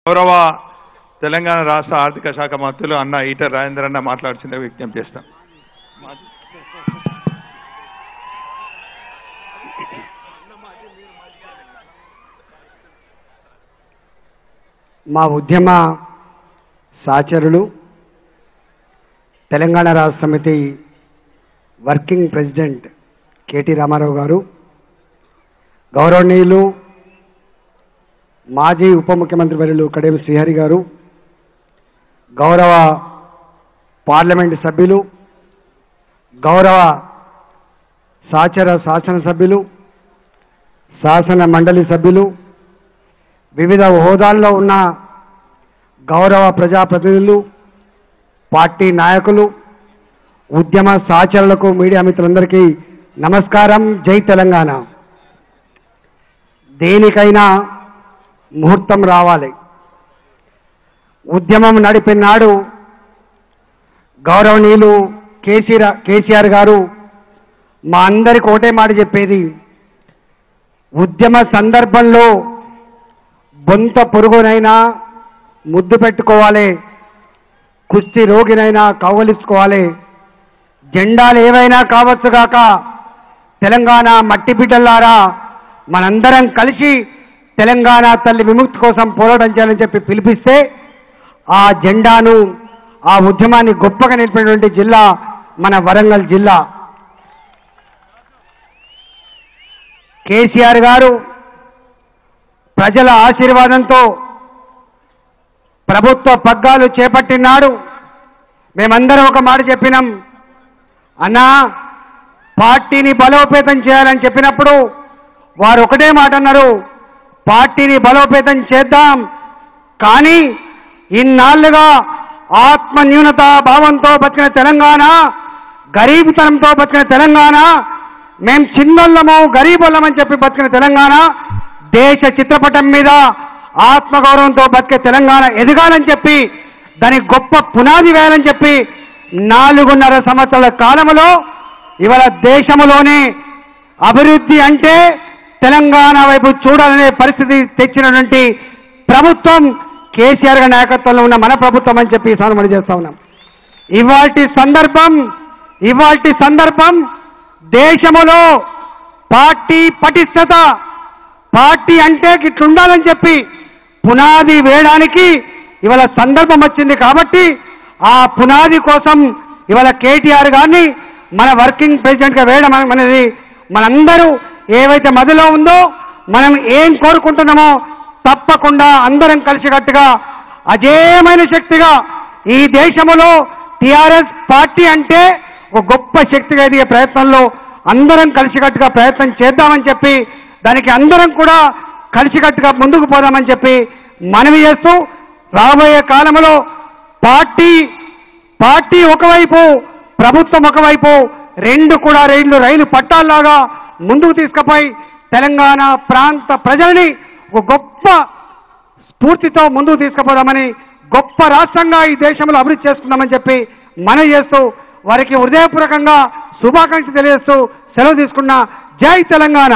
గౌరవ తెలంగాణ రాష్ట్ర ఆర్థిక శాఖ మంత్రులు అన్న ఈటెల రాజేందర్ అన్న మాట్లాడుతుండే విజ్ఞప్తి చేస్తాం. మా ఉద్యమ సహచరులు తెలంగాణ రాష్ట్ర సమితి వర్కింగ్ ప్రెసిడెంట్ కేటీ రామారావు గారు, గౌరవనీయులు మాజీ ఉప ముఖ్యమంత్రి వర్యులు కడియం శ్రీహరి గారు, గౌరవ పార్లమెంటు సభ్యులు, గౌరవ సహచర శాసనసభ్యులు, శాసన మండలి సభ్యులు, వివిధ హోదాల్లో ఉన్న గౌరవ ప్రజాప్రతినిధులు, పార్టీ నాయకులు, ఉద్యమ సహచరులకు, మీడియా మిత్రులందరికీ నమస్కారం. జై తెలంగాణ. దేనికైనా ముహూర్తం రావాలి. ఉద్యమం నడిపినాడు గౌరవనీయులు కేసీఆర్ గారు మా అందరికి ఒకటే మాట చెప్పేది, ఉద్యమ సందర్భంలో బొంత పొరుగునైనా ముద్దు పెట్టుకోవాలి, కుష్టి రోగినైనా కౌగలించుకోవాలి, జెండాలు ఏవైనా కావచ్చుగాక, తెలంగాణ మట్టి బిడ్డలారా మనందరం కలిసి తెలంగాణ తల్లి విముక్తి కోసం పోరాటం చేయాలని చెప్పి పిలిపిస్తే ఆ జెండాను, ఆ ఉద్యమాన్ని గొప్పగా నిలిపినటువంటి జిల్లా మన వరంగల్ జిల్లా. కేసీఆర్ గారు ప్రజల ఆశీర్వాదంతో ప్రభుత్వ పగ్గాలు చేపట్టినాడు. మేమందరం ఒక మాట చెప్పినాం, అన్నా పార్టీని బలోపేతం చేయాలని చెప్పినప్పుడు వారు ఒకటే మాట అన్నారు, పార్టీని బలోపేతం చేద్దాం, కానీ ఇన్నాళ్లుగా ఆత్మ న్యూనత భావంతో బతికిన తెలంగాణ, గరీబుతనంతో బతికిన తెలంగాణ, మేం చిన్నోళ్ళము గరీబుల్లమని చెప్పి బతికిన తెలంగాణ, దేశ చిత్రపటం మీద ఆత్మగౌరవంతో బతికే తెలంగాణ ఎదగాలని చెప్పి దానికి గొప్ప పునాది వేయాలని చెప్పి 4.5 సంవత్సరాల కాలంలో ఇవాళ దేశంలోనే అభివృద్ధి అంటే తెలంగాణ వైపు చూడాలనే పరిస్థితి తెచ్చినటువంటి ప్రభుత్వం కేసీఆర్ గారి నాయకత్వంలో ఉన్న మన ప్రభుత్వం అని చెప్పి మనం చేస్తా ఉన్నాం. ఇవాల్టి సందర్భం దేశంలో పార్టీ పటిష్టత, పార్టీ అంటే ఇట్లుండాలని చెప్పి పునాది వేయడానికి ఇవాళ సందర్భం వచ్చింది. కాబట్టి ఆ పునాది కోసం ఇవాళ కేటీఆర్ గారిని మన వర్కింగ్ ప్రెసిడెంట్గా వేయడం అనేది మనందరూ ఏవైతే మదిలో ఉందో, మనం ఏం కోరుకుంటున్నామో తప్పకుండా అందరం కలిసికట్టుగా అజేయమైన శక్తిగా ఈ దేశంలో టీఆర్ఎస్ పార్టీ అంటే ఒక గొప్ప శక్తిగా ఎదిగే ప్రయత్నంలో అందరం కలిసికట్టుగా ప్రయత్నం చేద్దామని చెప్పి, దానికి అందరం కూడా కలిసికట్టుగా ముందుకు పోదామని చెప్పి మనవి చేస్తూ, రాబోయే కాలంలో పార్టీ ఒకవైపు, ప్రభుత్వం ఒకవైపు, రెండు కూడా రైలు పట్టాల్లాగా ముందుకు తీసుకుపోయి తెలంగాణ ప్రాంత ప్రజల్ని ఒక గొప్ప స్ఫూర్తితో ముందుకు తీసుకుపోదామని, గొప్ప రాష్ట్రంగా ఈ దేశంలో అభివృద్ధి చేసుకుందామని చెప్పి మనవి చేస్తూ, వారికి హృదయపూర్వకంగా శుభాకాంక్షలు తెలియజేస్తూ సెలవు తీసుకున్న. జై తెలంగాణ.